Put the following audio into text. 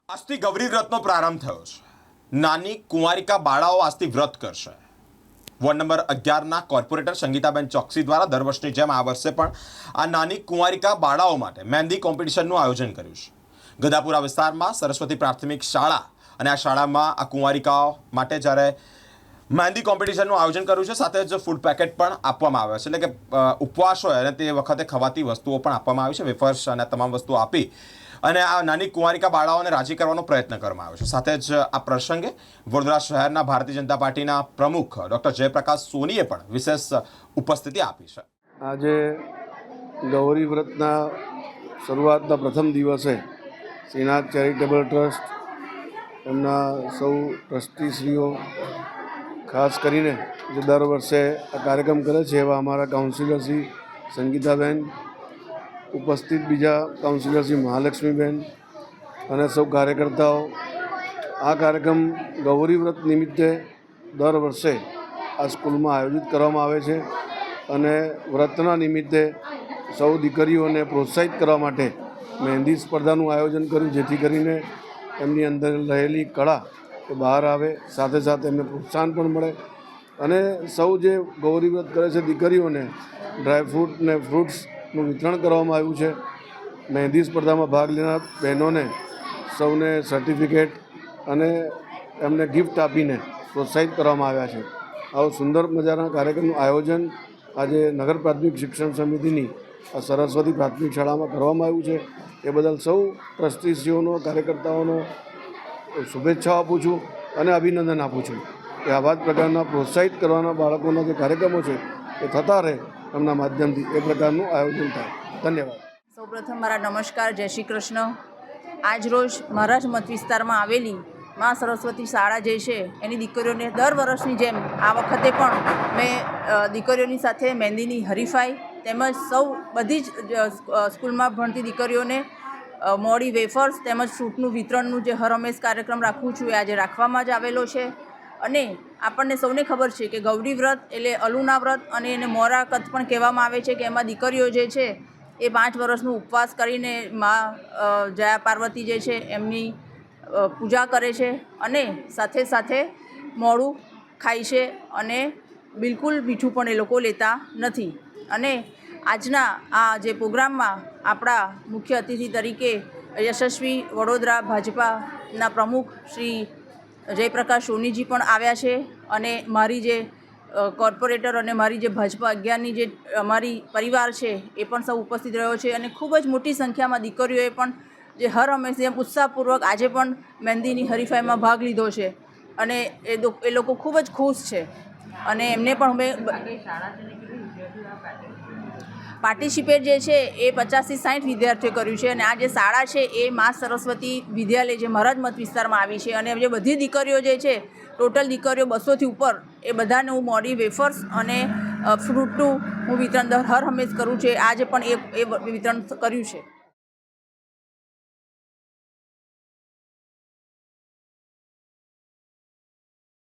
આજથી ગૌરી વ્રતનો પ્રારંભ થયો છે. નાની કુંવારિકા બાળાઓ આજથી વ્રત કરશે. વોર્ડ નંબર 11ના કોર્પોરેટર સંગીતાબેન ચોકસી દ્વારા દર વર્ષની જેમ આ વર્ષે પણ આ નાની કુંવારિકા બાળાઓ માટે મહેંદી કોમ્પિટિશનનું આયોજન કર્યું છે. ગદાપુરા વિસ્તારમાં સરસ્વતી પ્રાથમિક શાળા અને આ શાળામાં આ કુંવારિકાઓ માટે જ્યારે મહેંદી કોમ્પિટિશનનું આયોજન કર્યું છે, સાથે જ ફૂડ પેકેટ પણ આપવામાં આવે છે. એટલે કે ઉપવાસ હોય અને તે વખતે ખવાતી વસ્તુઓ પણ આપવામાં આવી છે. વેફર્સ અને તમામ વસ્તુઓ આપી અને આ નાની કુંવારિકા બાળાઓને રાજી કરવાનો પ્રયત્ન કરવામાં આવ્યો છે. સાથે જ આ પ્રસંગે વડોદરા શહેરના ભારતીય જનતા પાર્ટીના પ્રમુખ ડૉક્ટર જયપ્રકાશ સોનીએ પણ વિશેષ ઉપસ્થિતિ આપી છે. આજે ગૌરી વ્રતના શરૂઆતના પ્રથમ દિવસે શ્રીનાથ ચેરિટેબલ ટ્રસ્ટ એમના સૌ ટ્રસ્ટીશ્રીઓ ખાસ કરીને જે દર વર્ષે આ કાર્યક્રમ કરે છે એવા અમારા કાઉન્સિલર શ્રી સંગીતાબેન, ઉપસ્થિત બીજા કાઉન્સિલર શ્રી મહાલક્ષ્મીબેન અને સૌ કાર્યકર્તાઓ આ કાર્યક્રમ ગૌરી વ્રત નિમિત્તે દર વર્ષે આ સ્કૂલમાં આયોજિત કરવામાં આવે છે અને વ્રતના નિમિત્તે સૌ દીકરીઓને પ્રોત્સાહિત કરવા માટે મહેંદી સ્પર્ધાનું આયોજન કર્યું, જેથી કરીને એમની અંદર રહેલી કળા એ બહાર આવે, સાથે સાથે એમને પ્રોત્સાહન પણ મળે. અને સૌ જે ગૌરી વ્રત કરે છે દીકરીઓને ડ્રાયફ્રૂટ ને ફ્રૂટ્સનું વિતરણ કરવામાં આવ્યું છે. મહેંદી સ્પર્ધામાં ભાગ લેનાર બહેનોને સૌને સર્ટિફિકેટ અને એમને ગિફ્ટ આપીને પ્રોત્સાહિત કરવામાં આવ્યા છે. આવું સુંદર મજાના કાર્યક્રમનું આયોજન આજે નગર પ્રાથમિક શિક્ષણ સમિતિની આ સરસ્વતી પ્રાથમિક શાળામાં કરવામાં આવ્યું છે. એ બદલ સૌ ટ્રસ્ટીશ્રીઓનો, કાર્યકર્તાઓનો શુભેચ્છાઓ આપું છું અને અભિનંદન આપું છું કે આવા જ પ્રકારના પ્રોત્સાહિત કરવાના બાળકોના જે કાર્યક્રમો છે એ થતા રહે એમના માધ્યમથી એ પ્રકારનું આયોજન થાય. ધન્યવાદ. સૌપ્રથમ મારા નમસ્કાર, જય શ્રી કૃષ્ણ. આજરોજ મારા જ મત વિસ્તારમાં આવેલી મા સરસ્વતી શાળા જે છે એની દીકરીઓને દર વર્ષની જેમ આ વખતે પણ મેં દીકરીઓની સાથે મહેંદીની હરીફાઈ તેમજ સૌ બધી જ સ્કૂલમાં ભણતી દીકરીઓને મોડી વેફર્સ તેમજ ફ્રૂટનું વિતરણનું જે હર હંમેશ કાર્યક્રમ રાખું છું એ આજે રાખવામાં જ આવેલો છે. અને આપણને સૌને ખબર છે કે ગૌરી વ્રત એટલે અલુના વ્રત અને એને મોરા કથ પણ કહેવામાં આવે છે કે એમાં દીકરીઓ જે છે એ 5 વર્ષનું ઉપવાસ કરીને મા જયા પાર્વતી જે છે એમની પૂજા કરે છે અને સાથે સાથે મોડું ખાય છે અને બિલકુલ મીઠું પણ એ લોકો લેતા નથી. અને આજના આ જે પ્રોગ્રામમાં આપણા મુખ્ય અતિથિ તરીકે યશસ્વી વડોદરા ભાજપાના પ્રમુખ શ્રી જયપ્રકાશ સોનીજી પણ આવ્યા છે અને મારી જે કોર્પોરેટર અને મારી જે ભાજપા 11ની જે અમારી પરિવાર છે એ પણ સૌ ઉપસ્થિત રહ્યો છે. અને ખૂબ જ મોટી સંખ્યામાં દીકરીઓએ પણ જે હર હંમેશા એમ ઉત્સાહપૂર્વક આજે પણ મહેંદીની હરીફાઈમાં ભાગ લીધો છે અને એ લોકો ખૂબ જ ખુશ છે. અને એમને પણ અમે પાર્ટિસિપેટ જે છે એ 50થી 60 વિદ્યાર્થીઓ કર્યું છે. અને આ જે શાળા છે એ મા સરસ્વતી વિદ્યાલય જે મારા જ મત વિસ્તારમાં આવી છે અને જે બધી દીકરીઓ જે છે ટોટલ દીકરીઓ 200થી ઉપર એ બધાને હું મોડી વેફર્સ અને ફ્રૂટનું હું વિતરણ હર હંમેશ કરું છું. આજે પણ એ વિતરણ કર્યું છે.